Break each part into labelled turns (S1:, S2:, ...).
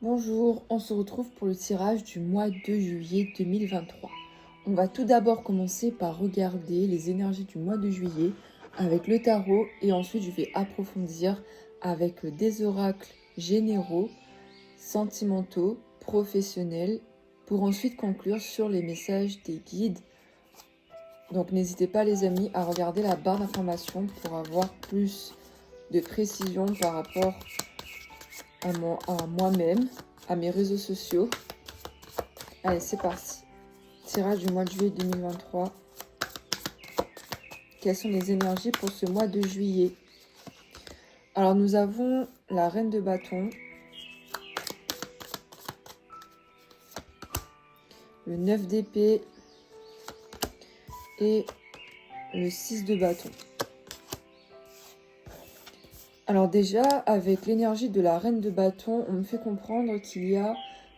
S1: Bonjour, on se retrouve pour le tirage du mois de juillet 2023. On va tout d'abord commencer par regarder les énergies du mois de juillet avec le tarot et ensuite je vais approfondir avec des oracles généraux, sentimentaux, professionnels pour ensuite conclure sur les messages des guides. Donc n'hésitez pas les amis à regarder la barre d'informations pour avoir plus de précision par rapport à moi-même, à mes réseaux sociaux. Allez, c'est parti. Tirage du mois de juillet 2023. Quelles sont les énergies pour ce mois de juillet? Alors, nous avons la reine de bâton, le 9 d'épée et le 6 de bâton. Alors déjà, avec l'énergie de la reine de bâton, on me fait comprendre qu'il y a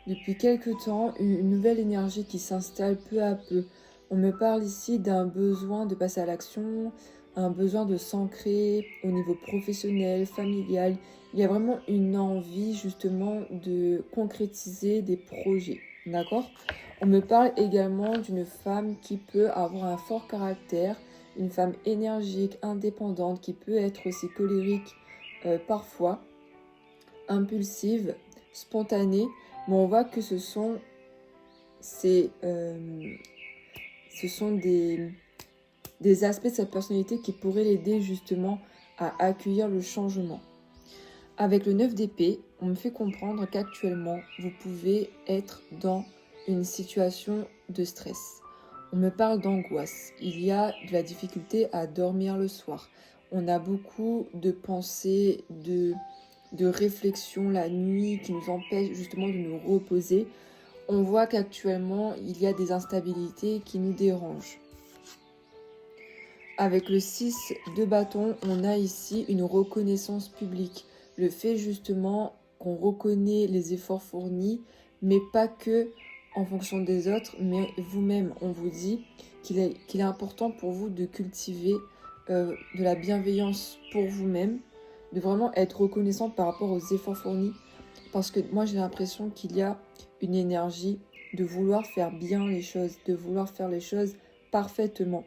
S1: depuis quelque temps une nouvelle énergie qui s'installe peu à peu. On me parle ici d'un besoin de passer à l'action, un besoin de s'ancrer au niveau professionnel, familial. Il y a vraiment une envie justement de concrétiser des projets, d'accord? On me parle également d'une femme qui peut avoir un fort caractère, une femme énergique, indépendante, qui peut être aussi colérique, parfois impulsive, spontanée, mais on voit que ce sont des aspects de sa personnalité qui pourraient l'aider justement à accueillir le changement. Avec le 9 d'épée, on me fait comprendre qu'actuellement, vous pouvez être dans une situation de stress. On me parle d'angoisse. Il y a de la difficulté à dormir le soir. On a beaucoup de pensées, de réflexions la nuit qui nous empêchent justement de nous reposer. On voit qu'actuellement, il y a des instabilités qui nous dérangent. Avec le 6 de bâton, on a ici une reconnaissance publique. Le fait justement qu'on reconnaît les efforts fournis, mais pas que en fonction des autres, mais vous-même. On vous dit qu'il est important pour vous de cultiver de la bienveillance pour vous-même, de vraiment être reconnaissant par rapport aux efforts fournis. Parce que moi, j'ai l'impression qu'il y a une énergie de vouloir faire bien les choses, de vouloir faire les choses parfaitement.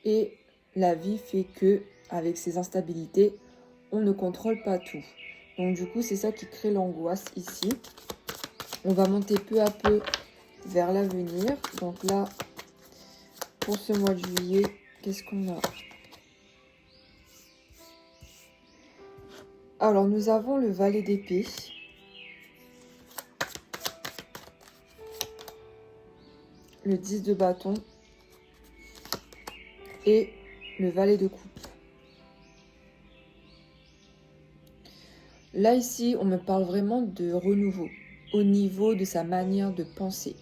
S1: Et la vie fait que, avec ces instabilités, on ne contrôle pas tout. Donc du coup, c'est ça qui crée l'angoisse ici. On va monter peu à peu vers l'avenir. Donc là, pour ce mois de juillet, qu'est-ce qu'on a? Alors, nous avons le valet d'épée. Le 10 de bâton. Et le valet de coupe. Là, ici, on me parle vraiment de renouveau au niveau de sa manière de penser,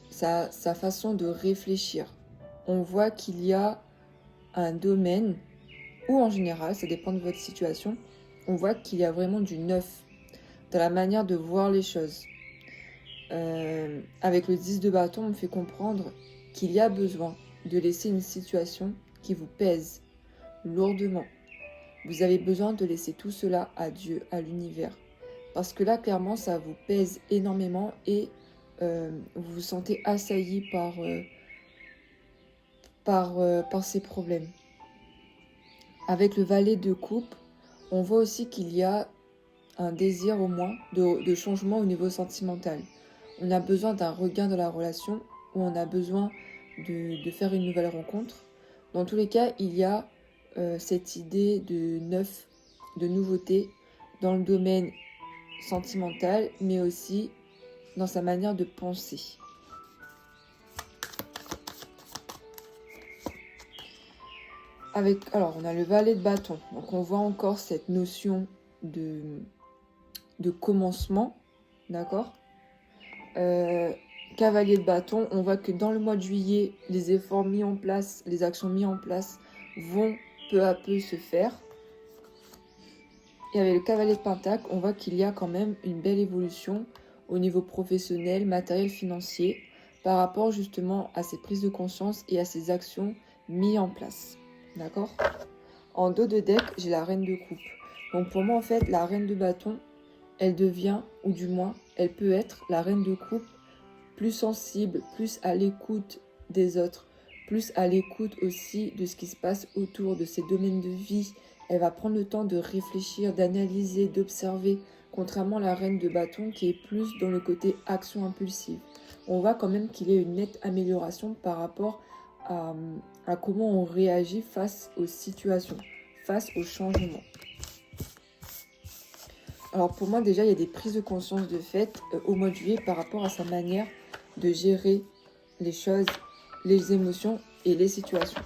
S1: sa façon de réfléchir. On voit qu'il y a un domaine, ou en général, ça dépend de votre situation, on voit qu'il y a vraiment du neuf dans la manière de voir les choses. Avec le 10 de bâton, on me fait comprendre qu'il y a besoin de laisser une situation qui vous pèse lourdement. Vous avez besoin de laisser tout cela à Dieu, à l'univers. Parce que là, clairement, ça vous pèse énormément et vous vous sentez assailli par ces problèmes. Avec le valet de coupe, on voit aussi qu'il y a un désir au moins de changement au niveau sentimental. On a besoin d'un regain dans la relation ou on a besoin de faire une nouvelle rencontre. Dans tous les cas, il y a cette idée de neuf, de nouveauté dans le domaine sentimental, mais aussi dans sa manière de penser. Alors, on a le valet de bâton. Donc, on voit encore cette notion de commencement, d'accord? Cavalier de bâton, on voit que dans le mois de juillet, les efforts mis en place, les actions mises en place vont peu à peu se faire. Et avec le cavalier de pentacle, on voit qu'il y a quand même une belle évolution au niveau professionnel, matériel, financier, par rapport justement à ces prises de conscience et à ces actions mises en place. D'accord? En dos de deck, j'ai la reine de coupe. Donc pour moi, en fait, la reine de bâton, elle devient, ou du moins, elle peut être la reine de coupe, plus sensible, plus à l'écoute des autres, plus à l'écoute aussi de ce qui se passe autour de ses domaines de vie. Elle va prendre le temps de réfléchir, d'analyser, d'observer, contrairement à la reine de bâton qui est plus dans le côté action impulsive. On voit quand même qu'il y a une nette amélioration par rapport à comment on réagit face aux situations, face aux changements. Alors pour moi déjà, il y a des prises de conscience de fait au mois de juillet par rapport à sa manière de gérer les choses, les émotions et les situations.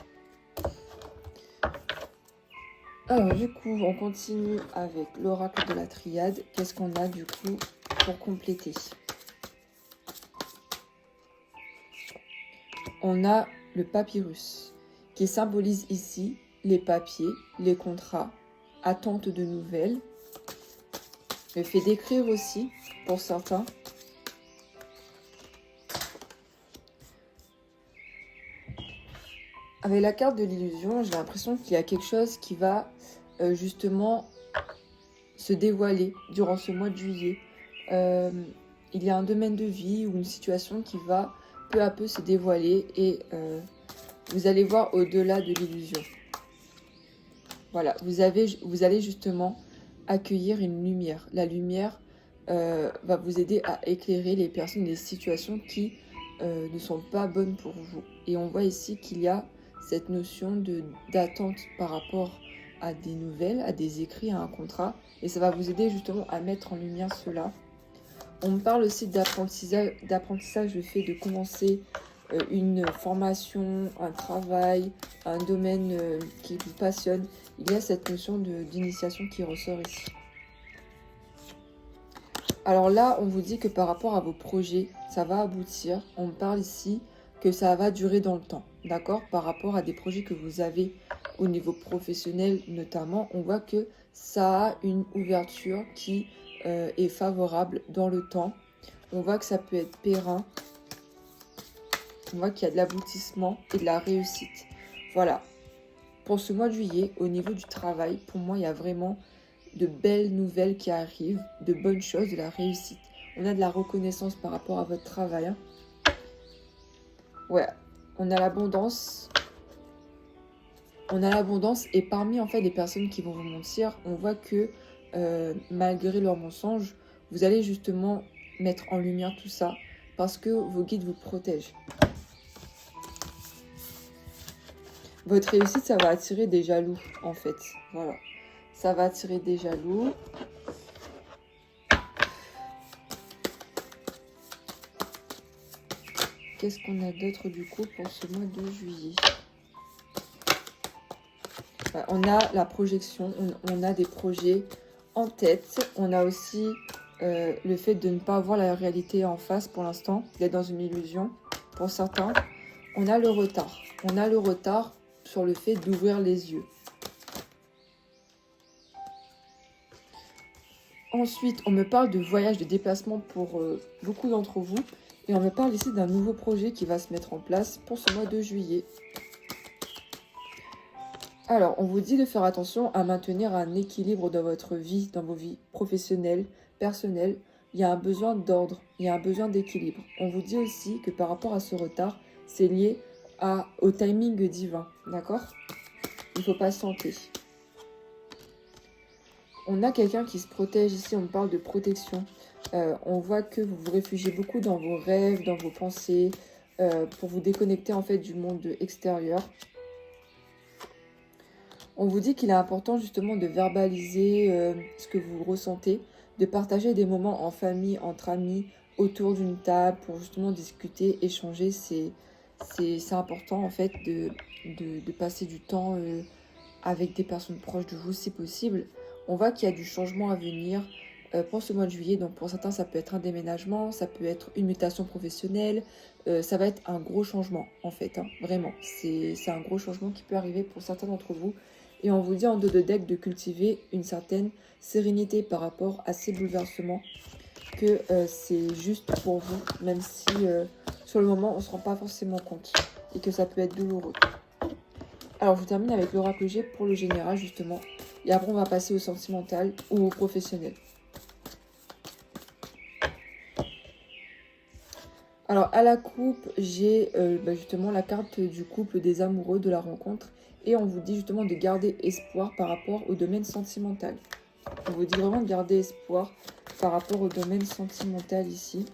S1: Alors du coup, on continue avec l'oracle de la triade. Qu'est-ce qu'on a du coup pour compléter? On a le papyrus qui symbolise ici les papiers, les contrats, attente de nouvelles. Le fait d'écrire aussi, pour certains. Avec la carte de l'illusion, j'ai l'impression qu'il y a quelque chose qui va justement se dévoiler durant ce mois de juillet. Il y a un domaine de vie ou une situation qui va peu à peu se dévoiler et vous allez voir au-delà de l'illusion. Voilà, vous allez justement accueillir une lumière. La lumière va vous aider à éclairer les personnes, les situations qui ne sont pas bonnes pour vous. Et on voit ici qu'il y a cette notion d'attente par rapport à des nouvelles, à des écrits, à un contrat. Et ça va vous aider justement à mettre en lumière cela. On me parle aussi d'apprentissage, le fait de commencer une formation, un travail, un domaine qui vous passionne. Il y a cette notion d'initiation qui ressort ici. Alors là, on vous dit que par rapport à vos projets, ça va aboutir. On parle ici que ça va durer dans le temps, d'accord? Par rapport à des projets que vous avez au niveau professionnel notamment, on voit que ça a une ouverture qui est favorable dans le temps. On voit que ça peut être périn. On voit qu'il y a de l'aboutissement et de la réussite. Voilà. Pour ce mois de juillet, au niveau du travail, pour moi, il y a vraiment de belles nouvelles qui arrivent, de bonnes choses, de la réussite. On a de la reconnaissance par rapport à votre travail. Hein. Ouais, on a l'abondance. On a l'abondance et parmi en fait les personnes qui vont vous mentir, on voit que malgré leurs mensonges, vous allez justement mettre en lumière tout ça parce que vos guides vous protègent. Votre réussite, ça va attirer des jaloux, en fait. Voilà. Ça va attirer des jaloux. Qu'est-ce qu'on a d'autre, du coup, pour ce mois de juillet? On a la projection, on a des projets en tête. On a aussi le fait de ne pas voir la réalité en face pour l'instant, d'être dans une illusion pour certains. On a le retard. On a le retard sur le fait d'ouvrir les yeux. Ensuite, on me parle de voyage, de déplacement pour beaucoup d'entre vous. Et on me parle ici d'un nouveau projet qui va se mettre en place pour ce mois de juillet. Alors, on vous dit de faire attention à maintenir un équilibre dans votre vie, dans vos vies professionnelles, personnelles. Il y a un besoin d'ordre, il y a un besoin d'équilibre. On vous dit aussi que par rapport à ce retard, c'est lié au timing divin, d'accord? Il faut patienter. On a quelqu'un qui se protège ici, on me parle de protection. On voit que vous vous réfugiez beaucoup dans vos rêves, dans vos pensées, pour vous déconnecter en fait du monde extérieur. On vous dit qu'il est important justement de verbaliser ce que vous ressentez, de partager des moments en famille, entre amis, autour d'une table pour justement discuter, échanger. C'est important en fait de passer du temps avec des personnes proches de vous si possible. On voit qu'il y a du changement à venir pour ce mois de juillet. Donc pour certains, ça peut être un déménagement, ça peut être une mutation professionnelle. Ça va être un gros changement en fait, hein, vraiment. C'est un gros changement qui peut arriver pour certains d'entre vous. Et on vous dit en dos de deck de cultiver une certaine sérénité par rapport à ces bouleversements, que c'est juste pour vous, même si sur le moment on ne se rend pas forcément compte et que ça peut être douloureux. Alors je vous termine avec l'oracle G pour le général justement, et après on va passer au sentimental ou au professionnel. Alors, à la coupe, j'ai justement la carte du couple, des amoureux, de la rencontre. Et on vous dit justement de garder espoir par rapport au domaine sentimental. On vous dit vraiment de garder espoir par rapport au domaine sentimental ici.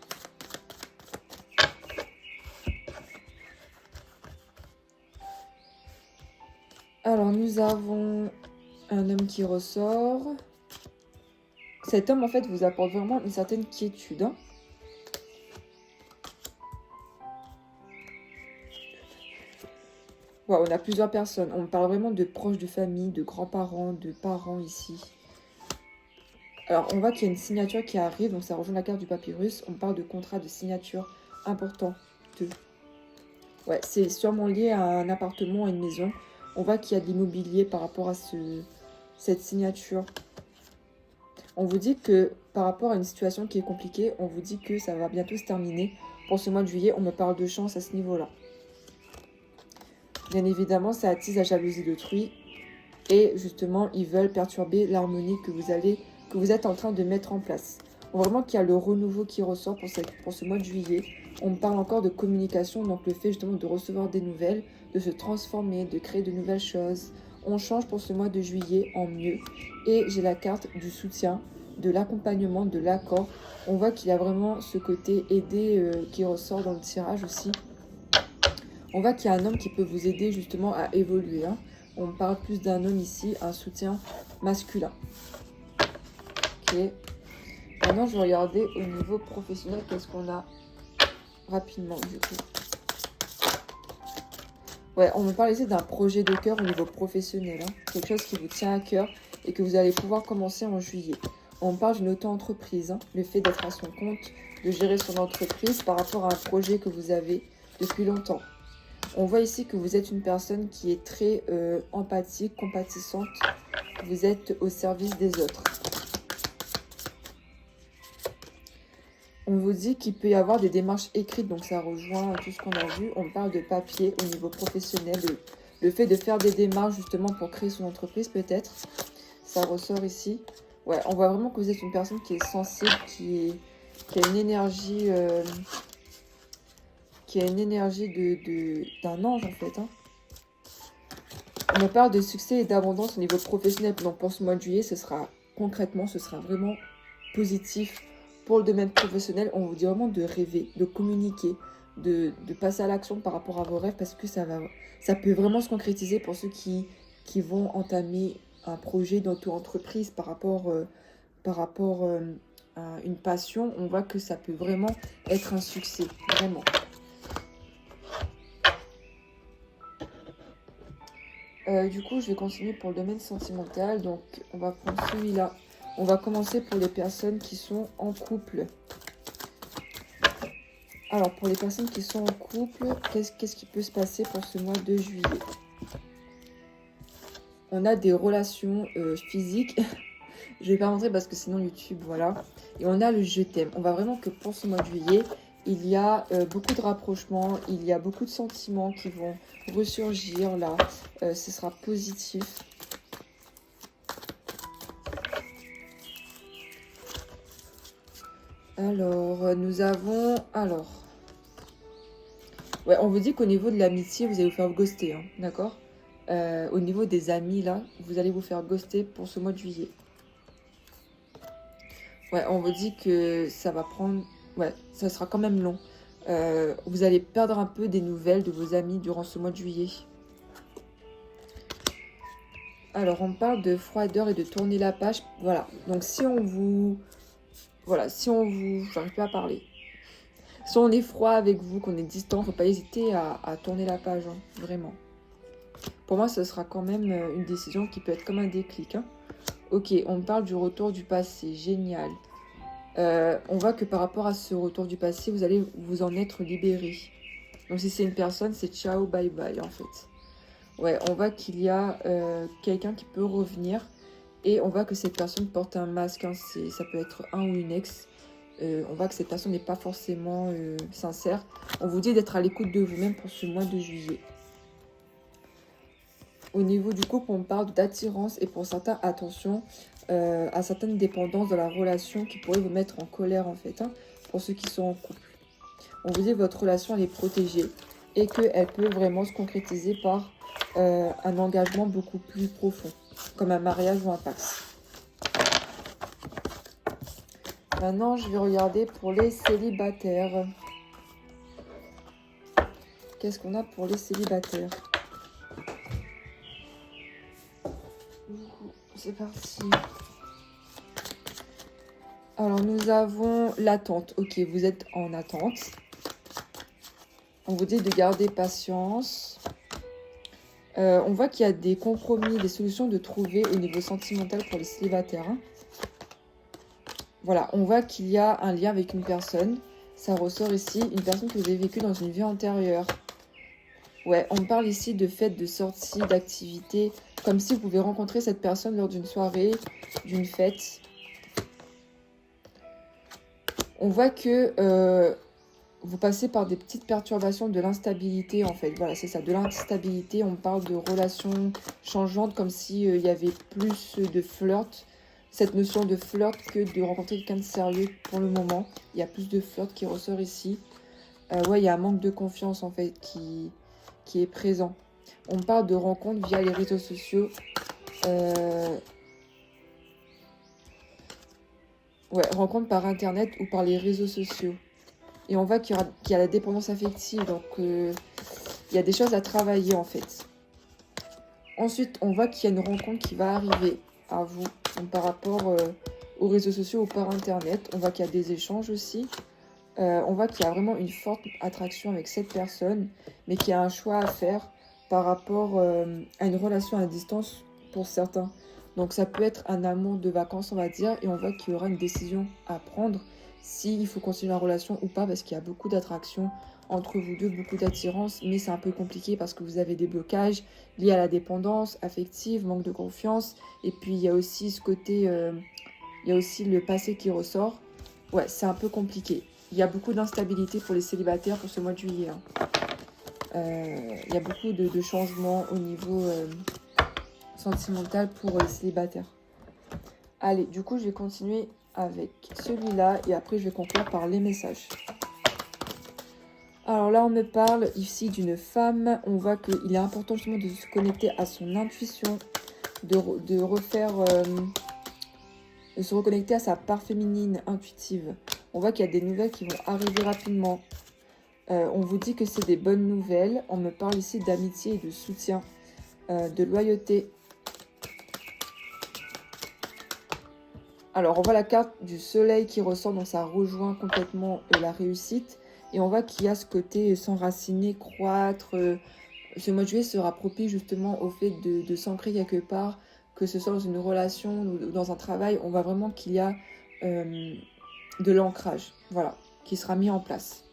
S1: Alors, nous avons un homme qui ressort. Cet homme, en fait, vous apporte vraiment une certaine quiétude. Hein. Ouais, on a plusieurs personnes. On parle vraiment de proches de famille, de grands-parents, de parents ici. Alors, on voit qu'il y a une signature qui arrive, donc ça rejoint la carte du papyrus. On parle de contrat de signature important. Ouais, c'est sûrement lié à un appartement, à une maison. On voit qu'il y a de l'immobilier par rapport à cette signature. On vous dit que par rapport à une situation qui est compliquée, on vous dit que ça va bientôt se terminer. Pour ce mois de juillet, on me parle de chance à ce niveau-là. Bien évidemment, ça attise la jalousie d'autrui. Et justement, ils veulent perturber l'harmonie que vous êtes en train de mettre en place. On voit vraiment qu'il y a le renouveau qui ressort pour ce mois de juillet. On me parle encore de communication, donc le fait justement de recevoir des nouvelles, de se transformer, de créer de nouvelles choses. On change pour ce mois de juillet en mieux. Et j'ai la carte du soutien, de l'accompagnement, de l'accord. On voit qu'il y a vraiment ce côté aidé qui ressort dans le tirage aussi. On voit qu'il y a un homme qui peut vous aider justement à évoluer. Hein. On parle plus d'un homme ici, un soutien masculin. Ok. Maintenant, je vais regarder au niveau professionnel, qu'est-ce qu'on a rapidement du coup. Ouais, on me parle ici d'un projet de cœur au niveau professionnel. Hein. Quelque chose qui vous tient à cœur et que vous allez pouvoir commencer en juillet. On me parle d'une auto-entreprise. Hein. Le fait d'être à son compte, de gérer son entreprise par rapport à un projet que vous avez depuis longtemps. On voit ici que vous êtes une personne qui est très empathique, compatissante. Vous êtes au service des autres. On vous dit qu'il peut y avoir des démarches écrites, donc ça rejoint tout ce qu'on a vu. On parle de papier au niveau professionnel, le fait de faire des démarches justement pour créer son entreprise peut-être. Ça ressort ici. Ouais, on voit vraiment que vous êtes une personne qui est sensible, qui a une énergie... qui a une énergie d'un ange en fait. Hein. On me parle de succès et d'abondance au niveau professionnel. Donc pour ce mois de juillet, ce sera vraiment positif. Pour le domaine professionnel, on vous dit vraiment de rêver, de communiquer, de passer à l'action par rapport à vos rêves parce que ça peut vraiment se concrétiser pour ceux qui vont entamer un projet d'auto-entreprise par rapport à une passion. On voit que ça peut vraiment être un succès, vraiment. Du coup, je vais continuer pour le domaine sentimental. Donc, on va prendre celui-là. On va commencer pour les personnes qui sont en couple. Alors, pour les personnes qui sont en couple, qu'est-ce qui peut se passer pour ce mois de juillet? On a des relations physiques. Je vais pas rentrer parce que sinon YouTube, voilà. Et on a le je t'aime. On va vraiment que pour ce mois de juillet, il y a beaucoup de rapprochements, il y a beaucoup de sentiments qui vont ressurgir là. Ce sera positif. Alors, nous avons... Ouais, on vous dit qu'au niveau de l'amitié, vous allez vous faire ghoster, hein, d'accord? Au niveau des amis, là, vous allez vous faire ghoster pour ce mois de juillet. Ouais, on vous dit que ça va prendre... Ouais, ça sera quand même long. Vous allez perdre un peu des nouvelles de vos amis durant ce mois de juillet. Alors, on parle de froideur et de tourner la page. Voilà, donc si on vous... Voilà, si on vous... J'arrive pas à parler. Si on est froid avec vous, qu'on est distant, faut pas hésiter à tourner la page, hein, vraiment. Pour moi, ce sera quand même une décision qui peut être comme un déclic. Hein. Ok, on parle du retour du passé, génial. On voit que par rapport à ce retour du passé, vous allez vous en être libéré. Donc si c'est une personne, c'est ciao, bye bye en fait. Ouais, on voit qu'il y a quelqu'un qui peut revenir. Et on voit que cette personne porte un masque. Hein, ça peut être un ou une ex. On voit que cette personne n'est pas forcément sincère. On vous dit d'être à l'écoute de vous-même pour ce mois de juillet. Au niveau du couple, on parle d'attirance et pour certains, attention à certaines dépendances dans la relation qui pourraient vous mettre en colère en fait, hein, pour ceux qui sont en couple. On vous dit que votre relation, elle est protégée et qu'elle peut vraiment se concrétiser par un engagement beaucoup plus profond, comme un mariage ou un pax. Maintenant, je vais regarder pour les célibataires. Qu'est-ce qu'on a pour les célibataires? C'est parti. Alors, nous avons l'attente. Ok, vous êtes en attente. On vous dit de garder patience. On voit qu'il y a des compromis, des solutions de trouver au niveau sentimental pour les célibataires. Hein. Voilà, on voit qu'il y a un lien avec une personne. Ça ressort ici, une personne que vous avez vécue dans une vie antérieure. Ouais, on parle ici de fêtes, de sorties, d'activités, comme si vous pouvez rencontrer cette personne lors d'une soirée, d'une fête. On voit que vous passez par des petites perturbations, de l'instabilité en fait. Voilà, c'est ça, de l'instabilité. On parle de relations changeantes, comme s'il y avait plus de flirt. Cette notion de flirt que de rencontrer quelqu'un de sérieux pour le moment. Il y a plus de flirt qui ressort ici. Ouais, il y a un manque de confiance en fait qui est présent. On parle de rencontres via les réseaux sociaux. Ouais, rencontres par internet ou par les réseaux sociaux. Et on voit qu'il y a la dépendance affective. Donc, il y a des choses à travailler en fait. Ensuite, on voit qu'il y a une rencontre qui va arriver à vous. Donc, par rapport aux réseaux sociaux ou par internet. On voit qu'il y a des échanges aussi. On voit qu'il y a vraiment une forte attraction avec cette personne, mais qu'il y a un choix à faire par rapport à une relation à distance pour certains. Donc ça peut être un amour de vacances, on va dire, et on voit qu'il y aura une décision à prendre s'il faut continuer la relation ou pas, parce qu'il y a beaucoup d'attraction entre vous deux, beaucoup d'attirance, mais c'est un peu compliqué parce que vous avez des blocages liés à la dépendance affective, manque de confiance, et puis il y a aussi ce côté, il y a aussi le passé qui ressort. Ouais, c'est un peu compliqué. Il y a beaucoup d'instabilité pour les célibataires pour ce mois de juillet. Hein. Il y a beaucoup de changements au niveau sentimental pour les célibataires. Allez, du coup, je vais continuer avec celui-là et après, je vais conclure par les messages. Alors là, on me parle ici d'une femme. On voit qu'il est important justement de se connecter à son intuition, de refaire... de se reconnecter à sa part féminine intuitive. On voit qu'il y a des nouvelles qui vont arriver rapidement. On vous dit que c'est des bonnes nouvelles. On me parle ici d'amitié et de soutien, de loyauté. Alors, on voit la carte du soleil qui ressort, donc ça rejoint complètement la réussite. Et on voit qu'il y a ce côté s'enraciner, croître. Ce mois de juillet sera propice justement au fait de s'ancrer quelque part, que ce soit dans une relation ou dans un travail. On voit vraiment qu'il y a de l'ancrage, voilà, qui sera mis en place.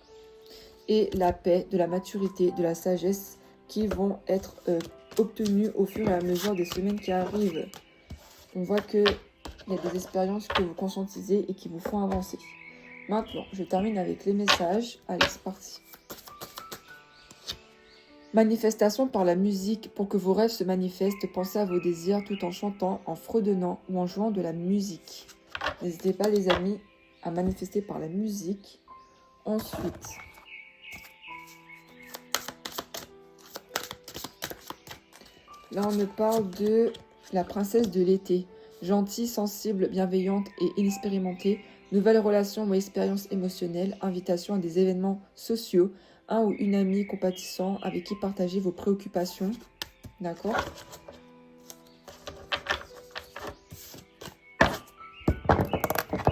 S1: Et la paix, de la maturité, de la sagesse qui vont être obtenues au fur et à mesure des semaines qui arrivent. On voit qu'il y a des expériences que vous conscientisez et qui vous font avancer. Maintenant, je termine avec les messages. Allez, c'est parti. Manifestation par la musique. Pour que vos rêves se manifestent, pensez à vos désirs tout en chantant, en fredonnant ou en jouant de la musique. N'hésitez pas, les amis, à manifester par la musique. Ensuite, là, on me parle de la princesse de l'été. Gentille, sensible, bienveillante et inexpérimentée. Nouvelle relation ou expérience émotionnelle. Invitation à des événements sociaux. Un ou une amie compatissant avec qui partager vos préoccupations. D'accord ?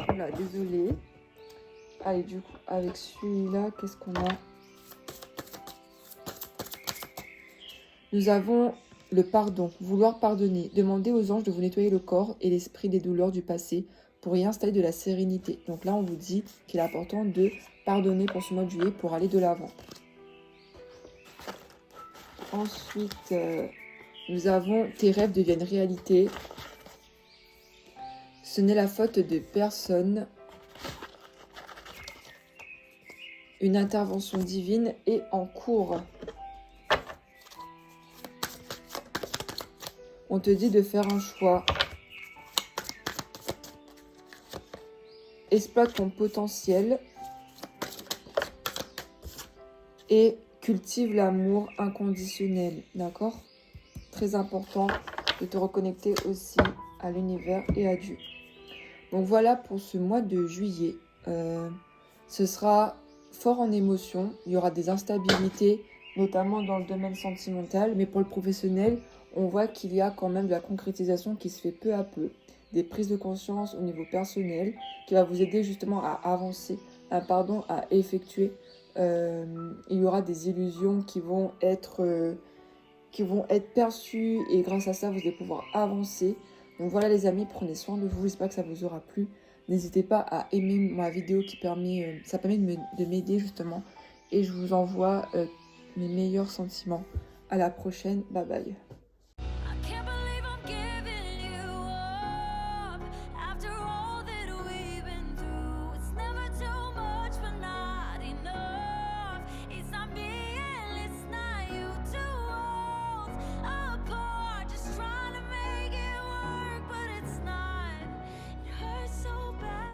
S1: Voilà, désolée. Allez, du coup, avec celui-là, qu'est-ce qu'on a ? Nous avons le pardon, vouloir pardonner. Demandez aux anges de vous nettoyer le corps et l'esprit des douleurs du passé pour y installer de la sérénité. Donc là, on vous dit qu'il est important de pardonner pour ce mois de juillet pour aller de l'avant. Ensuite, nous avons tes rêves deviennent réalité. Ce n'est la faute de personne. Une intervention divine est en cours. On te dit de faire un choix. Exploite ton potentiel. et cultive l'amour inconditionnel, d'accord? Très important de te reconnecter aussi à l'univers et à Dieu. Donc voilà pour ce mois de juillet. Ce sera fort en émotion, il y aura des instabilités, notamment dans le domaine sentimental, mais pour le professionnel, on voit qu'il y a quand même de la concrétisation qui se fait peu à peu, des prises de conscience au niveau personnel, qui va vous aider justement à avancer, à effectuer. Il y aura des illusions qui vont être perçues et grâce à ça, vous allez pouvoir avancer. Donc voilà les amis, prenez soin de vous, j'espère que ça vous aura plu. N'hésitez pas à aimer ma vidéo ça permet de m'aider justement. Et je vous envoie mes meilleurs sentiments. À la prochaine, bye bye.